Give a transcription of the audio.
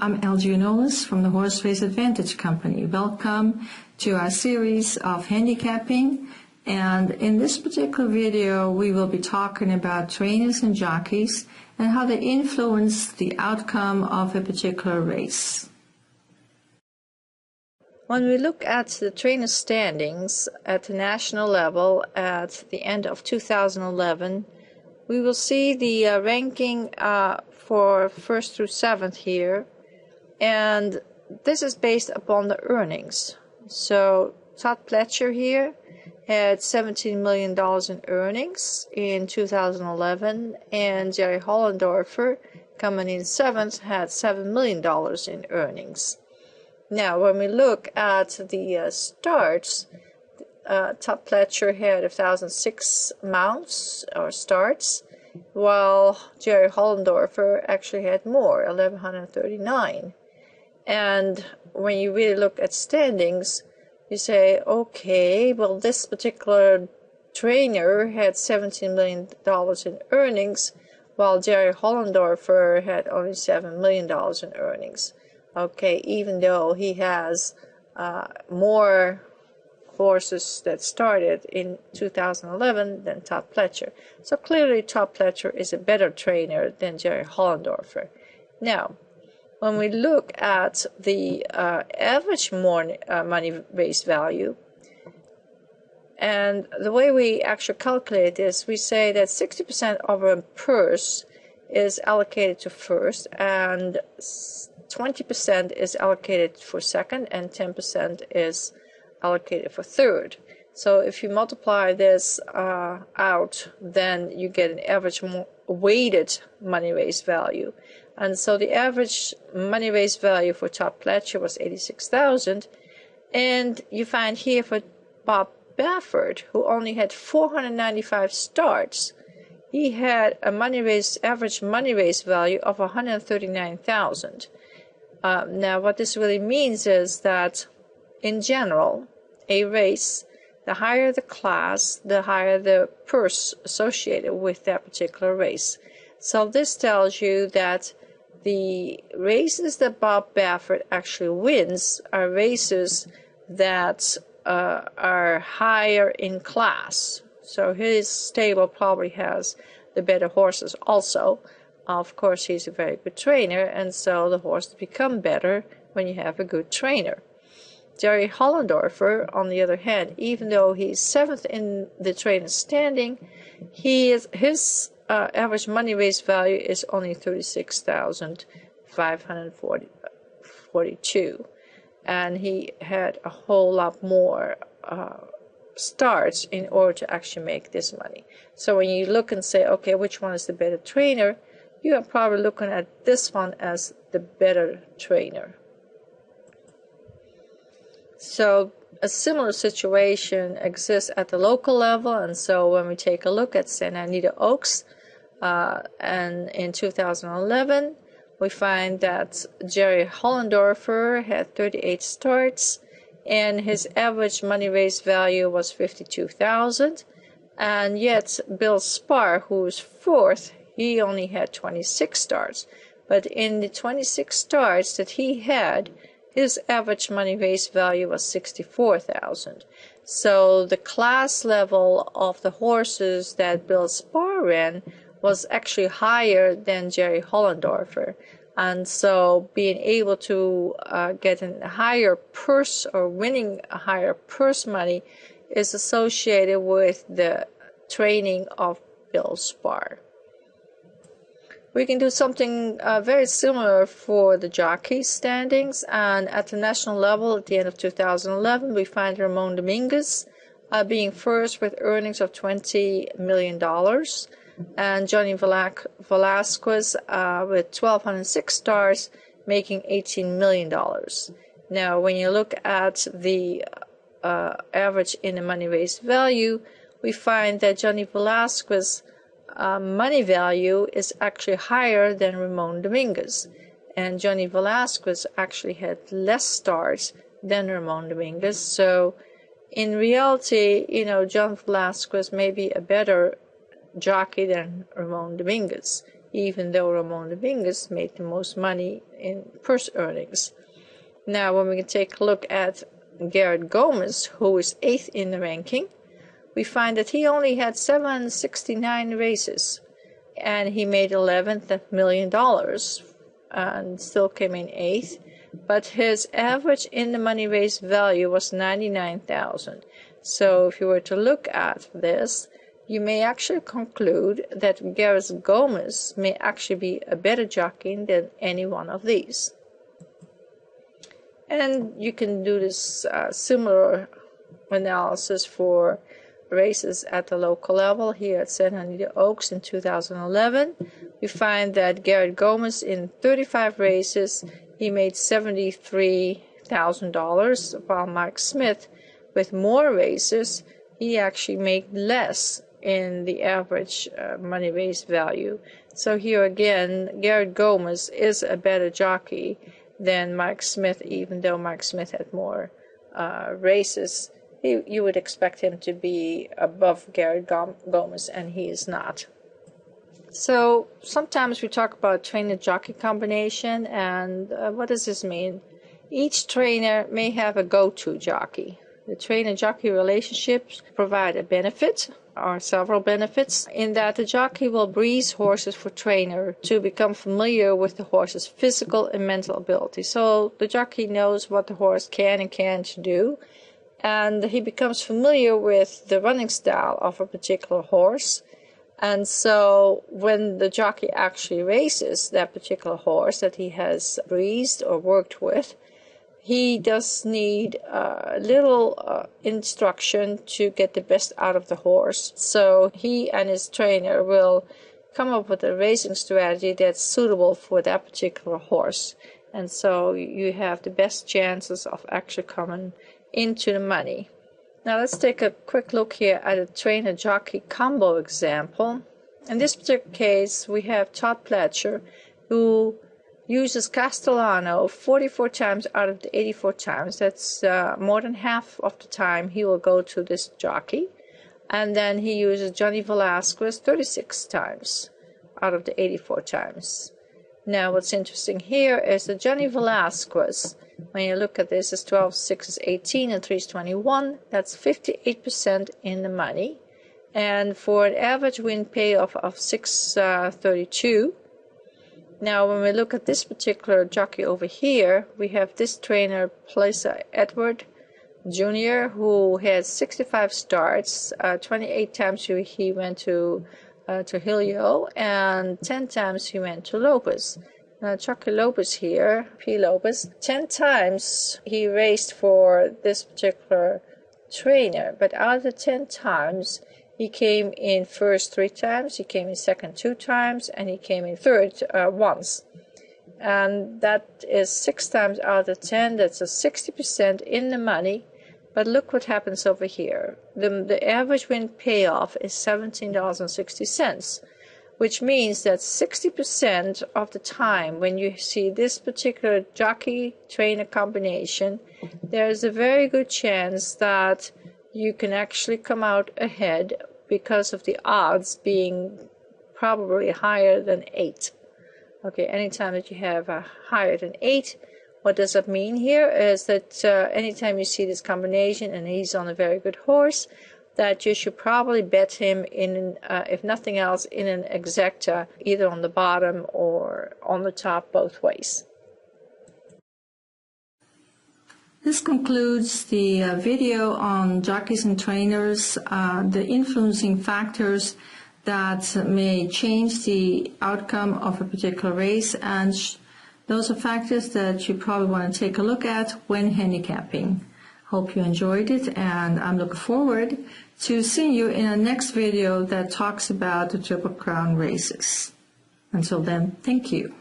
I'm LG Nolis from the Horse Race Advantage Company. Welcome to our series of handicapping, and in this particular video we will be talking about trainers and jockeys and how they influence the outcome of a particular race. When we look at the trainer standings at the national level at the end of 2011, we will see the ranking for 1st through 7th here, and this is based upon the earnings. So Todd Pletcher here had $17 million in earnings in 2011, and Jerry Hollendorfer, coming in 7th, had $7 million in earnings. Now, when we look at the starts, Todd Pletcher had 1,006 mounts or starts, while Jerry Hollendorfer actually had more, 1,139. And when you really look at standings, you say, okay, well, this particular trainer had $17 million in earnings, while Jerry Hollendorfer had only $7 million in earnings. Okay, even though he has more horses that started in 2011 than Todd Pletcher. So clearly Todd Pletcher is a better trainer than Jerry Hollendorfer. Now, when we look at the average money race value, and the way we actually calculate this, we say that 60% of a purse is allocated to first, and 20% is allocated for second, and 10% is allocated for third. So if you multiply this out, then you get an average weighted money race value. And so the average money race value for Todd Pletcher was $86,000, and you find here for Bob Baffert, who only had 495 starts, he had a average money race value of $139,000. Now, what this really means is that, in general, a race, the higher the class, the higher the purse associated with that particular race. So this tells you that the races that Bob Baffert actually wins are races that are higher in class. So his stable probably has the better horses also. Of course, he's a very good trainer, and so the horses become better when you have a good trainer. Jerry Hollendorfer, on the other hand, even though he's 7th in the trainer standing, his average money race value is only $36,542, and he had a whole lot more starts in order to actually make this money. So when you look and say, okay, which one is the better trainer, you are probably looking at this one as the better trainer. So a similar situation exists at the local level, and so when we take a look at Santa Anita Oaks, and in 2011, we find that Jerry Hollendorfer had 38 starts, and his average money race value was $52,000, and yet Bill Spar, who was 4th, he only had 26 starts. But in the 26 starts that he had, his average money race value was $64,000. So the class level of the horses that Bill Spar ran was actually higher than Jerry Hollendorfer. And so being able to get a higher purse or winning a higher purse money is associated with the training of Bill Spar. We can do something very similar for the jockey standings, and at the national level at the end of 2011 we find Ramon Dominguez being first with earnings of $20 million, and Johnny Velasquez with 1,206 stars making $18 million. Now when you look at the average in the money race value, we find that Johnny Velasquez money value is actually higher than Ramon Dominguez, and Johnny Velasquez actually had less starts than Ramon Dominguez. So in reality, you know, John Velasquez may be a better jockey than Ramon Dominguez. even though Ramon Dominguez made the most money in purse earnings. Now, when we take a look at Garrett Gomez, who is 8th in the ranking, we find that he only had 769 races, and he made $11 million and still came in 8th. But his average in the money race value was $99,000. So if you were to look at this, you may actually conclude that Garrett Gomez may actually be a better jockey than any one of these. And you can do this similar analysis for races at the local level. Here at San Antonio Oaks in 2011, we find that Garrett Gomez in 35 races, he made $73,000, while Mark Smith, with more races, he actually made less in the average money race value. So here again, Garrett Gomez is a better jockey than Mark Smith, even though Mark Smith had more races. You would expect him to be above Garrett Gomez, and he is not. So sometimes we talk about trainer-jockey combination, and what does this mean? Each trainer may have a go-to jockey. The trainer-jockey relationships provide a benefit, or several benefits, in that the jockey will breeze horses for trainer to become familiar with the horse's physical and mental ability. So the jockey knows what the horse can and can't do, and he becomes familiar with the running style of a particular horse. And so when the jockey actually races that particular horse that he has breezed or worked with, he does need a little instruction to get the best out of the horse. So he and his trainer will come up with a racing strategy that's suitable for that particular horse. And so you have the best chances of actually coming into the money. Now let's take a quick look here at a trainer-jockey combo example. In this particular case, we have Todd Pletcher, who uses Castellano 44 times out of the 84 times. That's more than half of the time he will go to this jockey. And then he uses Johnny Velasquez 36 times out of the 84 times. Now what's interesting here is that Johnny Velasquez, when you look at this, is 12, 6 is 18, and 3 is 21. That's 58% in the money. And for an average win payoff of 632. Now, when we look at this particular jockey over here, we have this trainer, Plesa Edward Jr., who had 65 starts, 28 times he went to Helio, and 10 times he went to Lopez. Now, Chucky Lopez here, P. Lopez, 10 times he raced for this particular trainer, but out of the 10 times, he came in first 3 times, he came in second 2 times, and he came in third once. And that is 6 times out of 10. That's a 60% in the money. But look what happens over here. The average win payoff is $17.60, which means that 60% of the time when you see this particular jockey-trainer combination, there's a very good chance that you can actually come out ahead because of the odds being probably higher than 8. Okay, anytime that you have higher than 8, what does that mean here is that anytime you see this combination and he's on a very good horse, that you should probably bet him in, if nothing else, in an exacta, either on the bottom or on the top, both ways. This concludes the video on jockeys and trainers, the influencing factors that may change the outcome of a particular race, and those are factors that you probably want to take a look at when handicapping. Hope you enjoyed it, and I'm looking forward to seeing you in a next video that talks about the Triple Crown races. Until then, thank you.